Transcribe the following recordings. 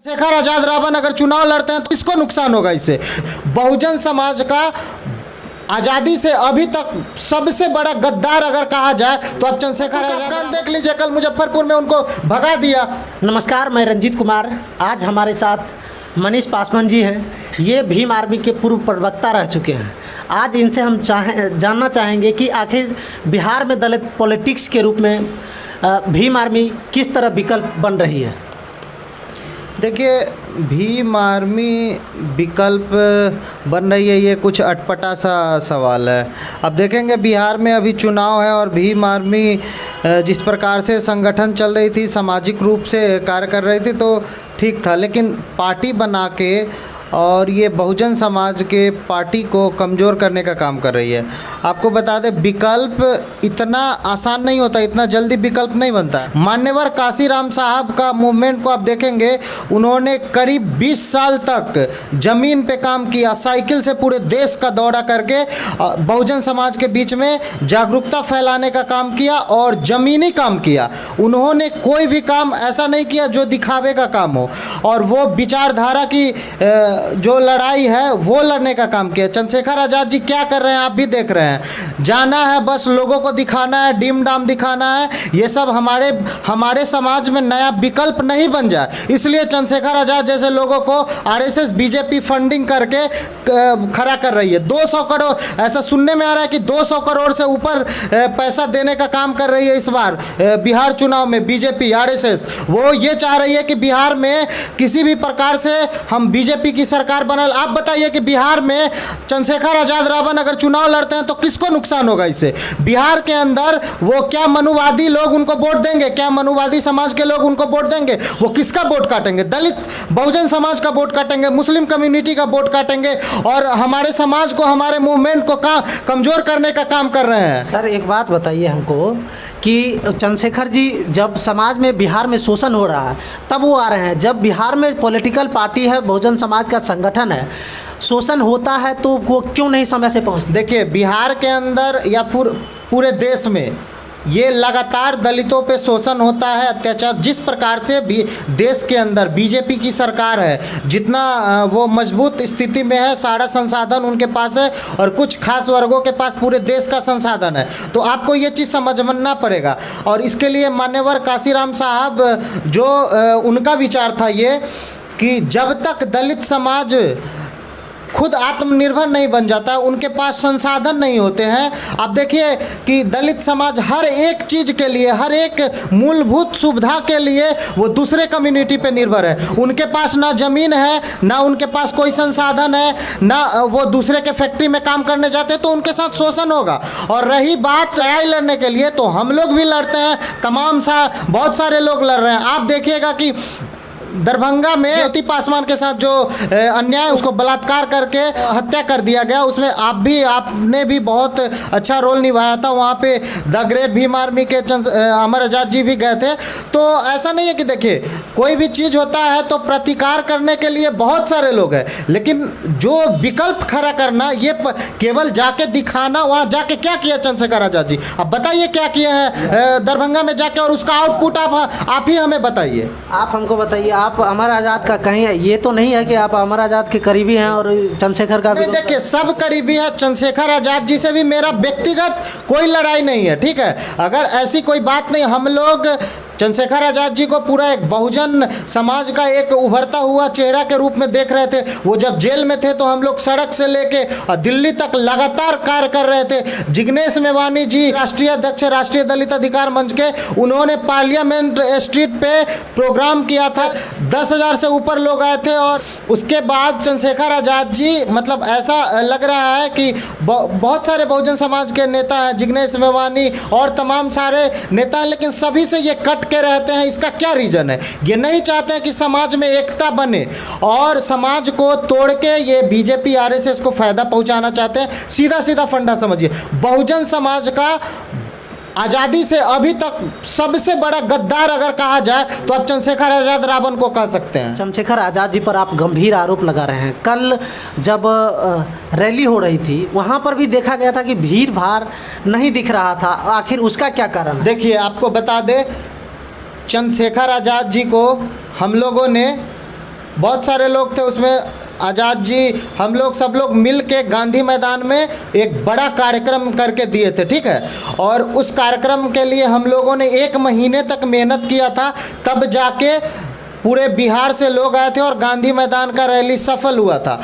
चंद्रशेखर आजाद रावण अगर चुनाव लड़ते हैं तो किसको नुकसान होगा इससे? बहुजन समाज का आज़ादी से अभी तक सबसे बड़ा गद्दार अगर कहा जाए तो अब चंद्रशेखर आजाद देख लीजिए, कल मुजफ्फरपुर में उनको भगा दिया। नमस्कार, मैं रंजीत कुमार। आज हमारे साथ मनीष पासवान जी हैं। ये भीम आर्मी के पूर्व प्रवक्ता रह चुके हैं। आज इनसे हम जानना चाहेंगे कि आखिर बिहार में दलित पॉलिटिक्स के रूप में भीम आर्मी किस तरह विकल्प बन रही है। देखिए, भीम आर्मी विकल्प बन रही है, ये कुछ अटपटा सा सवाल है। अब देखेंगे, बिहार में अभी चुनाव है और भीम आर्मी जिस प्रकार से संगठन चल रही थी, सामाजिक रूप से कार्य कर रही थी तो ठीक था, लेकिन पार्टी बना के और ये बहुजन समाज के पार्टी को कमज़ोर करने का काम कर रही है। आपको बता दें, विकल्प इतना आसान नहीं होता, इतना जल्दी विकल्प नहीं बनता। मान्यवर काशीराम साहब का मूवमेंट को आप देखेंगे, उन्होंने करीब 20 साल तक ज़मीन पे काम किया, साइकिल से पूरे देश का दौरा करके बहुजन समाज के बीच में जागरूकता फैलाने का काम किया और ज़मीनी काम किया। उन्होंने कोई भी काम ऐसा नहीं किया जो दिखावे का काम हो, और वो विचारधारा की जो लड़ाई है वो लड़ने का काम किया। चंद्रशेखर आज़ाद जी क्या कर रहे हैं आप भी देख रहे हैं। जाना है, बस लोगों को दिखाना है, डीम डाम दिखाना है। ये सब हमारे समाज में नया विकल्प नहीं बन जाए, इसलिए चंद्रशेखर आज़ाद जैसे लोगों को आरएसएस बीजेपी फंडिंग करके खड़ा कर रही है। 200 करोड़, ऐसा सुनने में आ रहा है कि 200 करोड़ से ऊपर पैसा देने का काम कर रही है इस बार बिहार चुनाव में बीजेपी आरएसएस। वो ये चाह रही है कि बिहार में किसी भी प्रकार से हम बीजेपी की सरकार बनल। आप बताइए कि बिहार में चंद्रशेखर आजाद रावण अगर चुनाव लड़ते हैं तो किसको नुकसान होगा इससे? बिहार के अंदर वो क्या मनुवादी लोग उनको वोट देंगे? क्या मनुवादी समाज के लोग उनको वोट देंगे? वो किसका वोट काटेंगे? दलित बहुजन समाज का वोट काटेंगे, मुस्लिम कम्युनिटी का वोट काटेंगे और हमारे समाज को, हमारे मूवमेंट को कमजोर करने का काम कर रहे हैं। सर, एक बात बताइए हमको कि चंद्रशेखर जी जब समाज में बिहार में शोषण हो रहा है तब वो आ रहे हैं, जब बिहार में पॉलिटिकल पार्टी है, बहुजन समाज का संगठन है, शोषण होता है तो वो क्यों नहीं समय से पहुँचते? देखिए, बिहार के अंदर या पूरे देश में ये लगातार दलितों पे शोषण होता है, अत्याचार। जिस प्रकार से भी देश के अंदर बीजेपी की सरकार है, जितना वो मजबूत स्थिति में है, सारा संसाधन उनके पास है और कुछ खास वर्गों के पास पूरे देश का संसाधन है, तो आपको ये चीज़ समझना पड़ेगा। और इसके लिए मान्यवर काशीराम साहब जो उनका विचार था ये कि जब तक दलित समाज खुद आत्मनिर्भर नहीं बन जाता, उनके पास संसाधन नहीं होते हैं। आप देखिए कि दलित समाज हर एक चीज़ के लिए, हर एक मूलभूत सुविधा के लिए वो दूसरे कम्युनिटी पे निर्भर है। उनके पास ना ज़मीन है, ना उनके पास कोई संसाधन है, ना वो दूसरे के फैक्ट्री में काम करने जाते, तो उनके साथ शोषण होगा। और रही बात लड़ाई लड़ने के लिए, तो हम लोग भी लड़ते हैं, बहुत सारे लोग लड़ रहे हैं। आप देखिएगा कि दरभंगा में ज्योति पासवान के साथ जो अन्याय, उसको बलात्कार करके हत्या कर दिया गया, उसमें आपने भी बहुत अच्छा रोल निभाया था। वहाँ पे द ग्रेट भीम आर्मी के अमर आजाद जी भी गए थे। तो ऐसा नहीं है कि देखिए, कोई भी चीज़ होता है तो प्रतिकार करने के लिए बहुत सारे लोग हैं, लेकिन जो विकल्प खड़ा करना, ये केवल जाके दिखाना, वहाँ जाके क्या किया चंद्रशेखर आजाद जी? अब बताइए क्या किए हैं दरभंगा में जाके, और उसका आउटपुट आप ही हमें बताइए। आप हमको बताइए, आप अमर आज़ाद का कहीं ये तो नहीं है कि आप अमर आज़ाद के करीबी हैं और चंद्रशेखर का भी? देखिए, सब करीबी है। चंद्रशेखर आजाद जी से भी मेरा व्यक्तिगत कोई लड़ाई नहीं है, ठीक है। अगर ऐसी कोई बात नहीं, हम लोग चंद्रशेखर आजाद जी को पूरा एक बहुजन समाज का एक उभरता हुआ चेहरा के रूप में देख रहे थे। वो जब जेल में थे तो हम लोग सड़क से लेके दिल्ली तक लगातार कार्य कर रहे थे। जिग्नेश मेवानी जी राष्ट्रीय अध्यक्ष राष्ट्रीय दलित अधिकार मंच के, उन्होंने पार्लियामेंट स्ट्रीट पे प्रोग्राम किया था, 10,000 से ऊपर लोग आए थे। और उसके बाद चंद्रशेखर आजाद जी, मतलब ऐसा लग रहा है कि बहुत सारे बहुजन समाज के नेता हैं, जिग्नेश मेवानी और तमाम सारे नेता हैं, लेकिन सभी से ये कट के रहते हैं। इसका क्या रीजन है? ये नहीं चाहते हैं कि समाज में एकता बने, और समाज को तोड़ के ये बीजेपी आरएसएस को फायदा पहुंचाना चाहते हैं। सीधा सीधा फंडा समझिए, बहुजन समाज का आज़ादी से अभी तक सबसे बड़ा गद्दार अगर कहा जाए तो आप चंद्रशेखर आजाद रावण को कह सकते हैं। चंद्रशेखर आज़ाद जी पर आप गंभीर आरोप लगा रहे हैं। कल जब रैली हो रही थी वहाँ पर भी देखा गया था कि भीड़ भाड़ नहीं दिख रहा था, आखिर उसका क्या कारण है? देखिए, आपको बता दें, चंद्रशेखर आज़ाद जी को हम लोगों ने बहुत सारे लोग थे उसमें। आज़ाद जी, हम लोग सब लोग मिल के गांधी मैदान में एक बड़ा कार्यक्रम करके दिए थे, ठीक है। और उस कार्यक्रम के लिए हम लोगों ने 1 महीने तक मेहनत किया था, तब जाके पूरे बिहार से लोग आए थे और गांधी मैदान का रैली सफल हुआ था।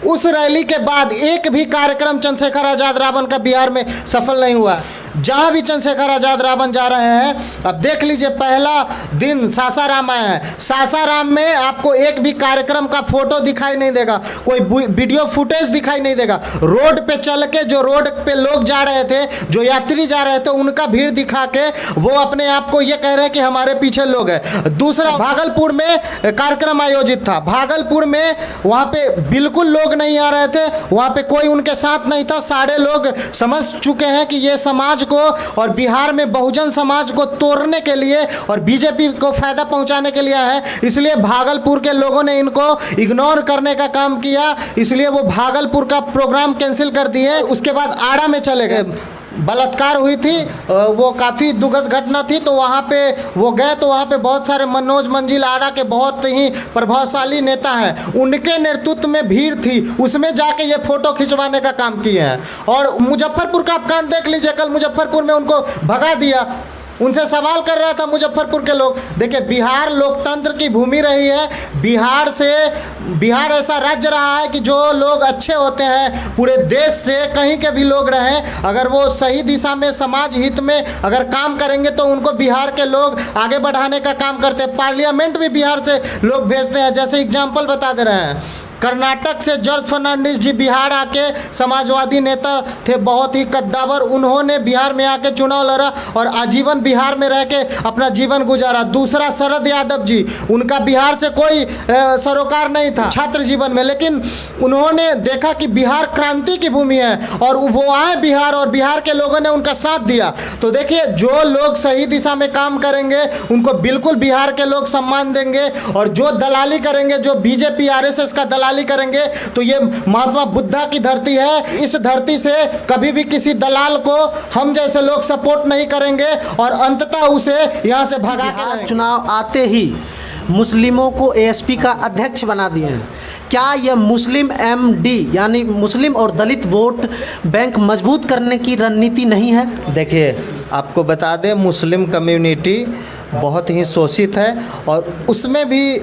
उस रैली के बाद एक भी कार्यक्रम चंद्रशेखर आज़ाद रावण का बिहार में सफल नहीं हुआ। जहाँ भी चंद्रशेखर आज़ाद रावण जा रहे हैं, अब देख लीजिए, पहला दिन सासाराम आया है, सासाराम में आपको एक भी कार्यक्रम का फोटो दिखाई नहीं देगा, कोई वीडियो फुटेज दिखाई नहीं देगा। रोड पे चल के जो रोड पे लोग जा रहे थे, जो यात्री जा रहे थे, उनका भीड़ दिखा के वो अपने आप को ये कह रहे हैं कि हमारे पीछे लोग हैं। दूसरा, भागलपुर में कार्यक्रम आयोजित था, भागलपुर में वहाँ पे बिल्कुल लोग नहीं आ रहे थे, वहाँ पे कोई उनके साथ नहीं था। सारे लोग समझ चुके हैं कि ये समाज को और बिहार में बहुजन समाज को तोड़ने के लिए और बीजेपी को फायदा पहुंचाने के लिए है, इसलिए भागलपुर के लोगों ने इनको इग्नोर करने का काम किया, इसलिए वो भागलपुर का प्रोग्राम कैंसिल कर दिए। उसके बाद आड़ा में चले गए, बलात्कार हुई थी, वो काफ़ी दुखद घटना थी, तो वहाँ पे वो गए, तो वहाँ पे बहुत सारे मनोज मंजिल आड़ा के बहुत ही प्रभावशाली नेता हैं, उनके नेतृत्व में भीड़ थी, उसमें जाके ये फोटो खिंचवाने का काम किए हैं। और मुजफ्फरपुर का आप कांड देख लीजिए, कल मुजफ्फरपुर में उनको भगा दिया, उनसे सवाल कर रहा था मुजफ्फरपुर के लोग। देखिए, बिहार लोकतंत्र की भूमि रही है, बिहार ऐसा राज्य रहा है कि जो लोग अच्छे होते हैं, पूरे देश से कहीं के भी लोग रहें, अगर वो सही दिशा में समाज हित में अगर काम करेंगे तो उनको बिहार के लोग आगे बढ़ाने का काम करते हैं। पार्लियामेंट भी बिहार से लोग भेजते हैं, जैसे एग्जाम्पल बता दे रहे हैं, कर्नाटक से जॉर्ज फर्नांडिस जी बिहार आके समाजवादी नेता थे, बहुत ही कद्दावर, उन्होंने बिहार में आके चुनाव लड़ा और आजीवन बिहार में रह के अपना जीवन गुजारा। दूसरा, शरद यादव जी, उनका बिहार से कोई सरोकार नहीं था छात्र जीवन में, लेकिन उन्होंने देखा कि बिहार क्रांति की भूमि है और वो आए बिहार और बिहार के लोगों ने उनका साथ दिया। तो देखिए, जो लोग सही दिशा में काम करेंगे उनको बिल्कुल बिहार के लोग सम्मान देंगे, और जो दलाली करेंगे, जो बीजेपी आरएसएस का दलाली करेंगे, तो ये महात्मा बुद्धा की धरती है, इस धरती से कभी भी किसी दलाल को हम जैसे लोग सपोर्ट नहीं करेंगे और अंततः उसे यहाँ से भगा के चुनाव आते ही मुस्लिमों को एएसपी का अध्यक्ष बना दिए हैं। क्या यह मुस्लिम एमडी यानी मुस्लिम और दलित वोट बैंक मजबूत करने की रणनीति नहीं है? देखिए, आपको बता दें, मुस्लिम कम्युनिटी बहुत ही शोषित है, और उसमें भी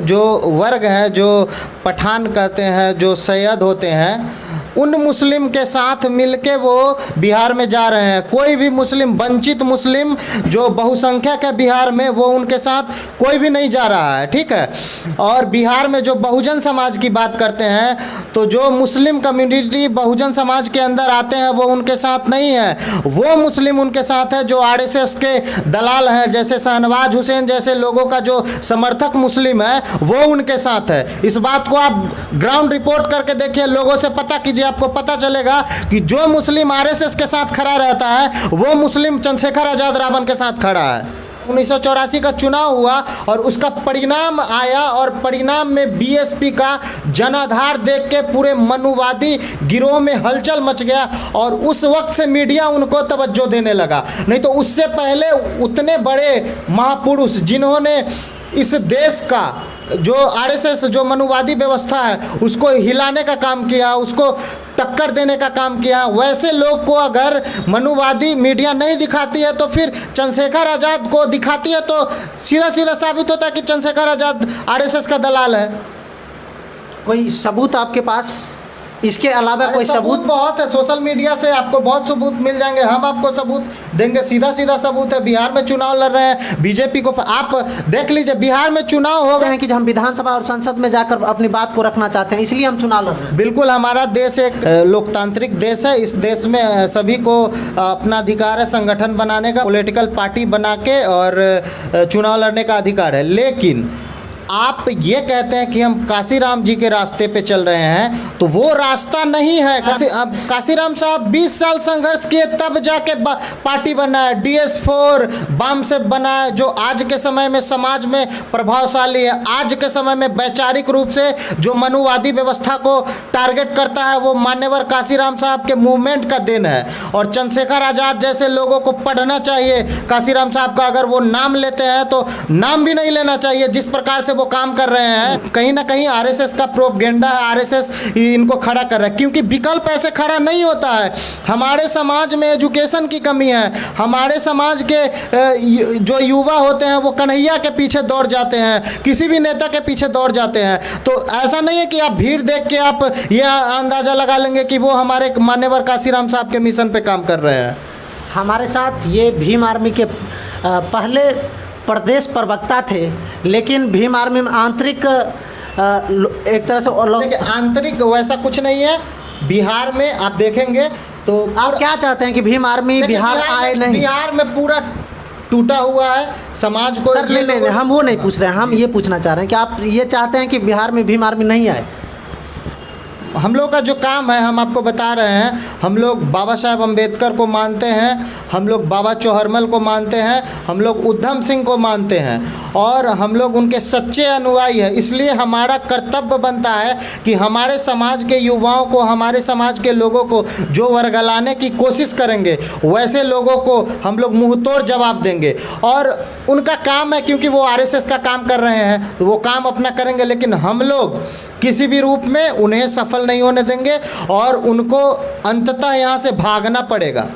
जो वर्ग है, जो पठान कहते हैं, जो सैयद होते हैं, उन मुस्लिम के साथ मिलके वो बिहार में जा रहे हैं। कोई भी मुस्लिम, वंचित मुस्लिम जो बहुसंख्यक है बिहार में, वो उनके साथ कोई भी नहीं जा रहा है, ठीक है। और बिहार में जो बहुजन समाज की बात करते हैं, तो जो मुस्लिम कम्युनिटी बहुजन समाज के अंदर आते हैं वो उनके साथ नहीं है, वो मुस्लिम उनके साथ है जो आरएसएस के दलाल हैं, जैसे शहनवाज हुसैन जैसे लोगों का जो समर्थक मुस्लिम है वो उनके साथ है। इस बात को आप ग्राउंड रिपोर्ट करके देखिए, लोगों से पता कीजिए, आपको पता चलेगा कि जो मुस्लिम आरएसएस के साथ खड़ा रहता है वो मुस्लिम चंद्रशेखर आज़ाद रावण के साथ खड़ा है। 1984 का चुनाव हुआ और उसका परिणाम आया, और परिणाम में बीएसपी का जनाधार देख के पूरे मनुवादी गिरोह में हलचल मच गया, और उस वक्त से मीडिया उनको तवज्जो देने लगा। नहीं तो उससे पहले उतने बड़े महापुरुष जिन्होंने इस देश का जो आरएसएस जो मनुवादी व्यवस्था है उसको हिलाने का काम किया, उसको टक्कर देने का काम किया, वैसे लोग को अगर मनुवादी मीडिया नहीं दिखाती है तो फिर चंद्रशेखर आज़ाद को दिखाती है, तो सीधा सीधा साबित होता है कि चंद्रशेखर आज़ाद आरएसएस का दलाल है। कोई सबूत आपके पास इसके अलावा? कोई सबूत बहुत है, सोशल मीडिया से आपको बहुत सबूत मिल जाएंगे, हम आपको सबूत देंगे, सीधा सीधा सबूत है। बिहार में चुनाव लड़ रहे हैं बीजेपी को, आप देख लीजिए, बिहार में चुनाव हो गए हैं कि हम विधानसभा और संसद में जाकर अपनी बात को रखना चाहते हैं, इसलिए हम चुनाव लड़ रहे हैं। बिल्कुल, हमारा देश एक लोकतांत्रिक देश है, इस देश में सभी को अपना अधिकार है संगठन बनाने का, पॉलिटिकल पार्टी बना के और चुनाव लड़ने का अधिकार है। लेकिन आप ये कहते हैं कि हम काशीराम जी के रास्ते पे चल रहे हैं, तो वो रास्ता नहीं है। काशीराम साहब 20 साल संघर्ष किए तब जाके पार्टी बना है, DS4 बाम से बना है, जो आज के समय में समाज में प्रभावशाली है। आज के समय में वैचारिक रूप से जो मनुवादी व्यवस्था को टारगेट करता है वो मान्यवर काशीराम साहब के मूवमेंट का देन है। और चंद्रशेखर आज़ाद जैसे लोगों को पढ़ना चाहिए काशीराम साहब का, अगर वो नाम लेते हैं तो नाम भी नहीं लेना चाहिए। जिस प्रकार से वो काम कर रहे हैं, कहीं ना कहीं आरएसएस का प्रोपगेंडा है, आरएसएस इनको खड़ा कर रहा है, क्योंकि विकल्प ऐसे खड़ा नहीं होता है। हमारे समाज में एजुकेशन की कमी है, हमारे समाज के जो युवा होते हैं वो कन्हैया के पीछे दौड़ जाते हैं, किसी भी नेता के पीछे दौड़ जाते हैं। तो ऐसा नहीं है कि आप भीड़ देख के आप यह अंदाज़ा लगा लेंगे कि वो हमारे मान्यवर काशीराम साहब के मिशन पे काम कर रहे हैं। हमारे साथ ये भीम आर्मी के पहले प्रदेश प्रवक्ता थे, लेकिन भीम आर्मी में आंतरिक एक तरह से देखिए, आंतरिक वैसा कुछ नहीं है। बिहार में आप देखेंगे तो आप क्या चाहते हैं कि भीम आर्मी बिहार आए? नहीं, बिहार में पूरा टूटा हुआ है समाज को। सर नहीं, हम वो नहीं पूछ रहे हैं, हम ये पूछना चाह रहे हैं कि आप ये चाहते हैं कि बिहार में भीम आर्मी नहीं आए? हम लोग का जो काम है हम आपको बता रहे हैं। हम लोग बाबा साहेब अम्बेडकर को मानते हैं, हम लोग बाबा चौहरमल को मानते हैं, हम लोग उधम सिंह को मानते हैं और हम लोग उनके सच्चे अनुयायी हैं। इसलिए हमारा कर्तव्य बनता है कि हमारे समाज के युवाओं को, हमारे समाज के लोगों को जो वर्गलाने की कोशिश करेंगे वैसे लोगों को हम लोग मुँह तोड़ जवाब देंगे। और उनका काम है, क्योंकि वो आरएसएस का काम कर रहे हैं तो वो काम अपना करेंगे, लेकिन हम लोग किसी भी रूप में उन्हें सफल नहीं होने देंगे और उनको अंततः यहाँ से भागना पड़ेगा।